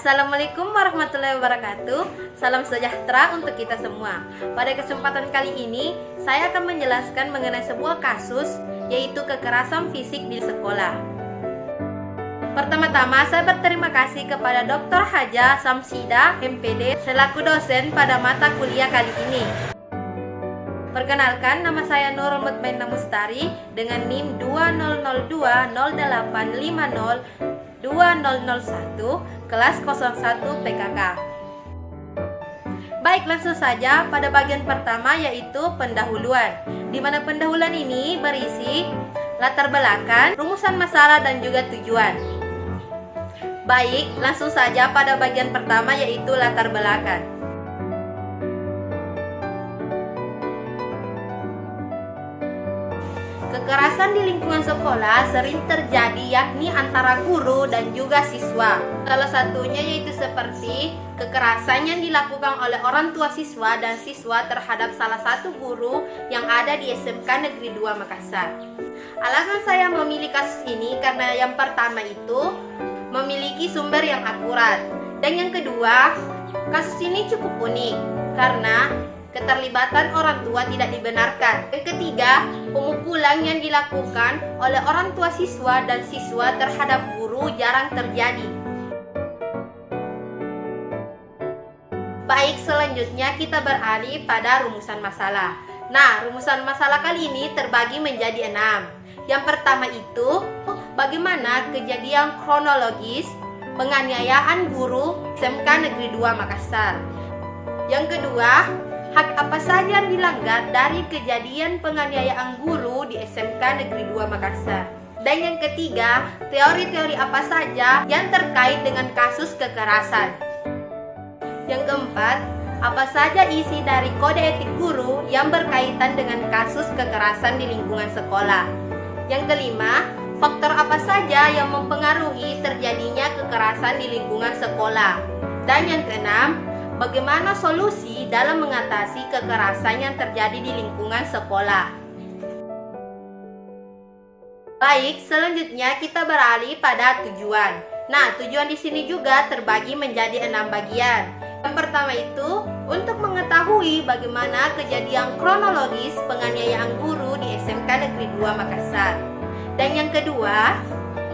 Assalamualaikum warahmatullahi wabarakatuh. Salam sejahtera untuk kita semua. Pada kesempatan kali ini, saya akan menjelaskan mengenai sebuah kasus, yaitu kekerasan fisik di sekolah. Pertama-tama, saya berterima kasih kepada Dr. Haja Samsida, MPD, selaku dosen pada mata kuliah kali ini. Perkenalkan, nama saya Nurul Mutmainah Mustari dengan NIM 200208502001 kelas 01 PKK. Baik, langsung saja pada bagian pertama, yaitu pendahuluan, di mana pendahuluan ini berisi latar belakang, rumusan masalah, dan juga tujuan. Baik, langsung saja pada bagian pertama, yaitu latar belakang. Kekerasan di lingkungan sekolah sering terjadi, yakni antara guru dan juga siswa. Salah satunya yaitu seperti kekerasan yang dilakukan oleh orang tua siswa dan siswa terhadap salah satu guru yang ada di SMK Negeri 2 Makassar. Alasan saya memilih kasus ini karena yang pertama itu memiliki sumber yang akurat, dan yang kedua, kasus ini cukup unik karena keterlibatan orang tua tidak dibenarkan. Yang ketiga, pemukulan yang dilakukan oleh orang tua siswa dan siswa terhadap guru jarang terjadi. Baik, selanjutnya kita beralih pada rumusan masalah. Nah, rumusan masalah kali ini terbagi menjadi 6. Yang pertama itu, bagaimana kejadian kronologis penganiayaan guru SMK Negeri 2 Makassar. Yang kedua, hak apa saja yang dilanggar dari kejadian penganiayaan guru di SMK Negeri 2 Makassar. Dan yang ketiga, teori-teori apa saja yang terkait dengan kasus kekerasan. Yang keempat, apa saja isi dari kode etik guru yang berkaitan dengan kasus kekerasan di lingkungan sekolah. Yang kelima, faktor apa saja yang mempengaruhi terjadinya kekerasan di lingkungan sekolah. Dan yang keenam, bagaimana solusi dalam mengatasi kekerasan yang terjadi di lingkungan sekolah. Baik, selanjutnya kita beralih pada tujuan. Nah, tujuan di sini juga terbagi menjadi 6 bagian. Yang pertama itu, untuk mengetahui bagaimana kejadian kronologis penganiayaan guru di SMK Negeri 2 Makassar. Dan yang kedua,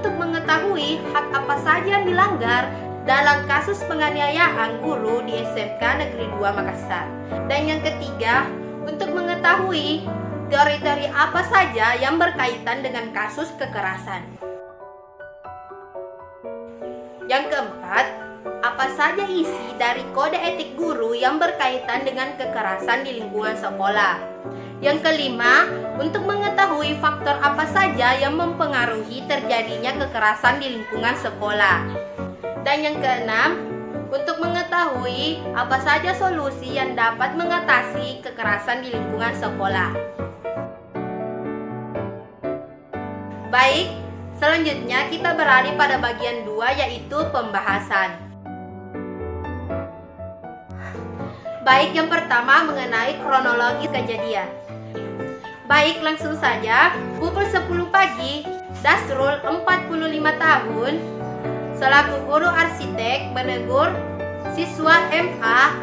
untuk mengetahui hak apa saja yang dilanggar dalam kasus penganiayaan guru di SMK Negeri 2 Makassar. Dan yang ketiga, untuk mengetahui teori-teori apa saja yang berkaitan dengan kasus kekerasan. Yang keempat, apa saja isi dari kode etik guru yang berkaitan dengan kekerasan di lingkungan sekolah. Yang kelima, untuk mengetahui faktor apa saja yang mempengaruhi terjadinya kekerasan di lingkungan sekolah. Dan yang keenam, untuk mengetahui apa saja solusi yang dapat mengatasi kekerasan di lingkungan sekolah. Baik, selanjutnya kita beralih pada bagian 2, yaitu pembahasan. Baik, yang pertama mengenai kronologi kejadian. Baik, langsung saja. Pukul 10 pagi, Dasrul 45 tahun selaku guru arsitek menegur siswa MA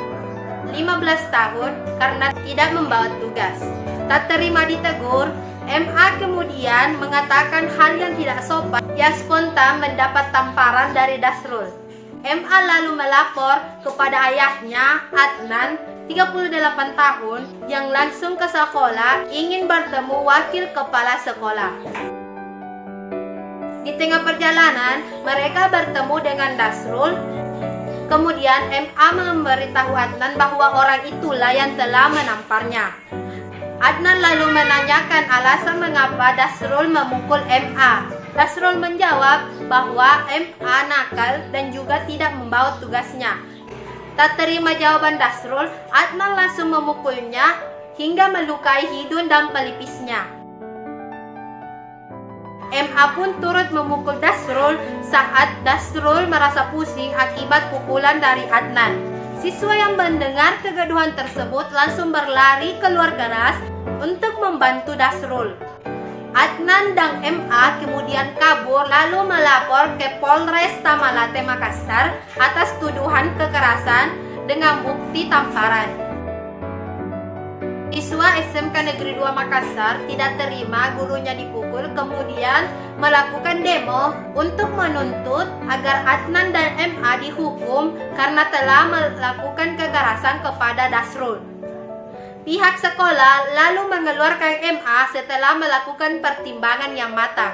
15 tahun karena tidak membawa tugas. Tak terima ditegur, MA kemudian mengatakan hal yang tidak sopan. Ia spontan mendapat tamparan dari Dasrul. MA lalu melapor kepada ayahnya, Adnan, 38 tahun, yang langsung ke sekolah ingin bertemu wakil kepala sekolah. Di tengah perjalanan, mereka bertemu dengan Dasrul. Kemudian MA memberitahu Adnan bahwa orang itulah yang telah menamparnya. Adnan lalu menanyakan alasan mengapa Dasrul memukul MA. Dasrul menjawab bahwa MA nakal dan juga tidak membawa tugasnya. Tak terima jawaban Dasrul, Adnan langsung memukulnya hingga melukai hidung dan pelipisnya. MA pun turut memukul Dasrul saat Dasrul merasa pusing akibat pukulan dari Adnan. Siswa yang mendengar kegaduhan tersebut langsung berlari keluar kelas untuk membantu Dasrul. Adnan dan MA kemudian kabur lalu melapor ke Polres Tamalate Makassar atas tuduhan kekerasan dengan bukti tamparan. Siswa SMK Negeri 2 Makassar tidak terima gurunya dipukul, kemudian melakukan demo untuk menuntut agar Adnan dan MA dihukum karena telah melakukan kekerasan kepada Dasrul. Pihak sekolah lalu mengeluarkan MA setelah melakukan pertimbangan yang matang.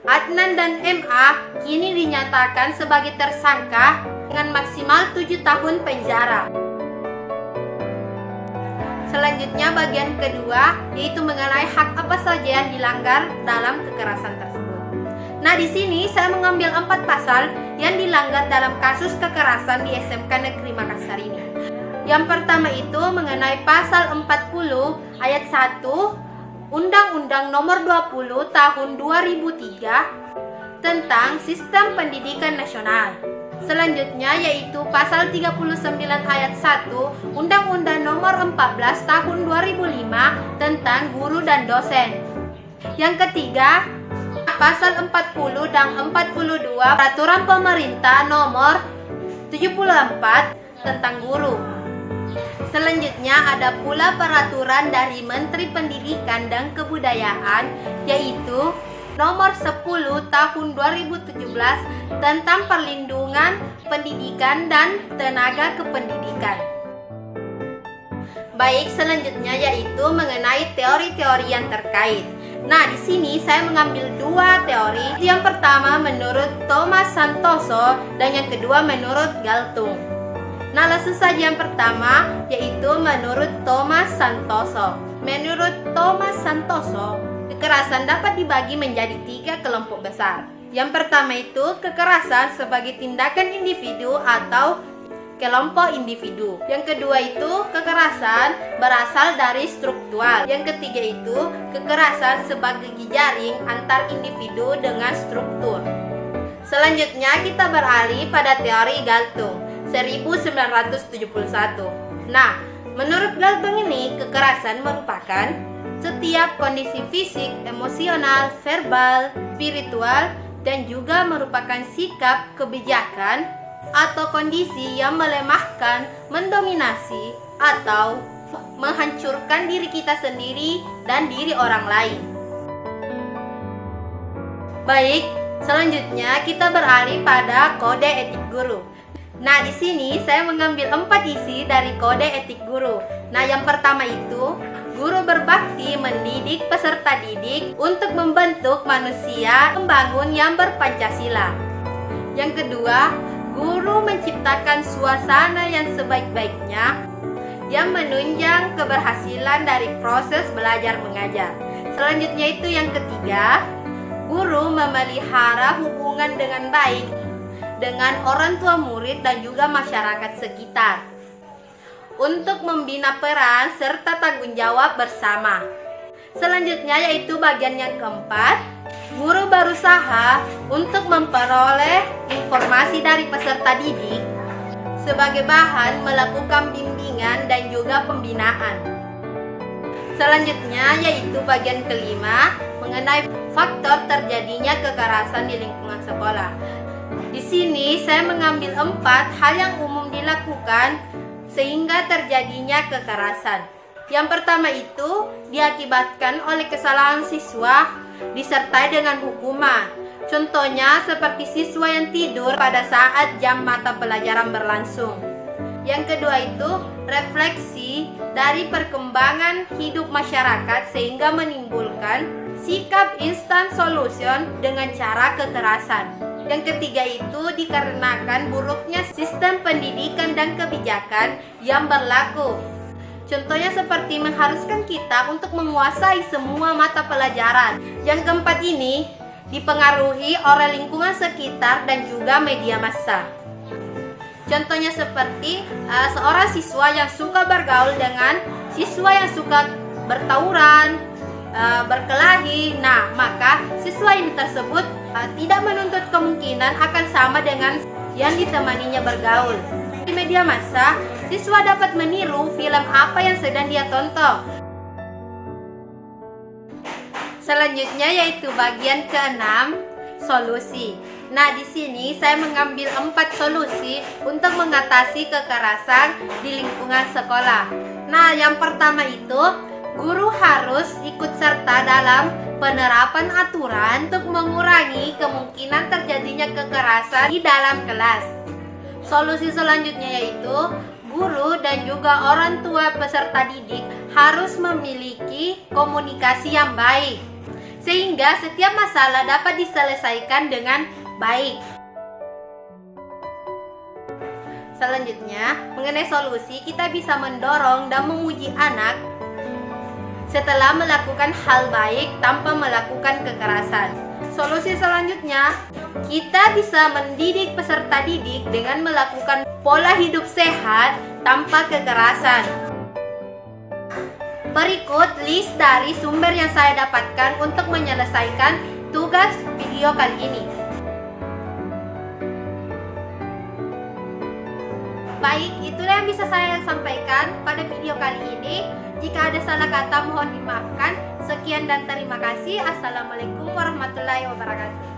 Adnan dan MA kini dinyatakan sebagai tersangka dengan maksimal 7 tahun penjara. Selanjutnya bagian kedua, yaitu mengenai hak apa saja yang dilanggar dalam kekerasan tersebut. Nah, di sini saya mengambil 4 pasal yang dilanggar dalam kasus kekerasan di SMK Negeri Makassar ini. Yang pertama itu mengenai pasal 40 ayat 1 Undang-Undang Nomor 20 Tahun 2003 tentang Sistem Pendidikan Nasional. Selanjutnya yaitu pasal 39 ayat 1 Undang-Undang Nomor 14 Tahun 2005 tentang guru dan dosen. Yang ketiga, pasal 40 dan 42 Peraturan Pemerintah Nomor 74 tentang guru. Selanjutnya ada pula peraturan dari Menteri Pendidikan dan Kebudayaan yaitu Nomor 10 Tahun 2017 tentang perlindungan pendidikan dan tenaga kependidikan. Baik, selanjutnya yaitu mengenai teori-teori yang terkait. Nah, di sini saya mengambil 2 teori. Yang pertama menurut Thomas Santoso dan yang kedua menurut Galtung. Nah, langsung saja yang pertama yaitu menurut Thomas Santoso. Menurut Thomas Santoso, kekerasan dapat dibagi menjadi 3 kelompok besar. Yang pertama itu kekerasan sebagai tindakan individu atau kelompok individu. Yang kedua itu kekerasan berasal dari struktural. Yang ketiga itu kekerasan sebagai jejaring antar individu dengan struktur. Selanjutnya kita beralih pada teori Galtung 1971. Nah, menurut Galtung ini kekerasan merupakan setiap kondisi fisik, emosional, verbal, spiritual, dan juga merupakan sikap, kebijakan, atau kondisi yang melemahkan, mendominasi, atau menghancurkan diri kita sendiri dan diri orang lain. Baik, selanjutnya kita beralih pada kode etik guru. Nah, di sini saya mengambil 4 isi dari kode etik guru. Nah, yang pertama itu guru berbakti mendidik peserta didik untuk membentuk manusia membangun yang berpancasila. Yang kedua, guru menciptakan suasana yang sebaik-baiknya yang menunjang keberhasilan dari proses belajar mengajar. Selanjutnya itu yang ketiga, guru memelihara hubungan dengan baik dengan orang tua murid dan juga masyarakat sekitar untuk membina peran serta tanggung jawab bersama. Selanjutnya yaitu bagian yang keempat, guru berusaha untuk memperoleh informasi dari peserta didik sebagai bahan melakukan bimbingan dan juga pembinaan. Selanjutnya yaitu bagian kelima mengenai faktor terjadinya kekerasan di lingkungan sekolah. Di sini saya mengambil 4 hal yang umum dilakukan sehingga terjadinya kekerasan. Yang pertama itu diakibatkan oleh kesalahan siswa disertai dengan hukuman. Contohnya seperti siswa yang tidur pada saat jam mata pelajaran berlangsung. Yang kedua itu refleksi dari perkembangan hidup masyarakat sehingga menimbulkan sikap instant solution dengan cara kekerasan. Yang ketiga itu dikarenakan buruknya sistem pendidikan dan kebijakan yang berlaku. Contohnya seperti mengharuskan kita untuk menguasai semua mata pelajaran. Yang keempat ini dipengaruhi oleh lingkungan sekitar dan juga media massa. Contohnya seperti seorang siswa yang suka bergaul dengan siswa yang suka bertauran, berkelahi. Nah, maka siswa ini tersebut tidak menuntut kemungkinan akan sama dengan yang ditemaninya bergaul. Di media massa, siswa dapat meniru film apa yang sedang dia tonton. Selanjutnya yaitu bagian keenam, solusi. Nah, di sini saya mengambil 4 solusi untuk mengatasi kekerasan di lingkungan sekolah. Nah, yang pertama itu, guru harus ikut serta dalam penerapan aturan untuk mengurangi kemungkinan terjadinya kekerasan di dalam kelas. Solusi selanjutnya yaitu guru dan juga orang tua peserta didik harus memiliki komunikasi yang baik, sehingga setiap masalah dapat diselesaikan dengan baik. Selanjutnya, mengenai solusi, kita bisa mendorong dan menguji anak setelah melakukan hal baik tanpa melakukan kekerasan. Solusi selanjutnya, kita bisa mendidik peserta didik dengan melakukan pola hidup sehat tanpa kekerasan. Berikut list dari sumber yang saya dapatkan untuk menyelesaikan tugas video kali ini. Baik, itulah yang bisa saya sampaikan pada video kali ini. Jika ada salah kata mohon dimaafkan. Sekian dan terima kasih. Assalamualaikum warahmatullahi wabarakatuh.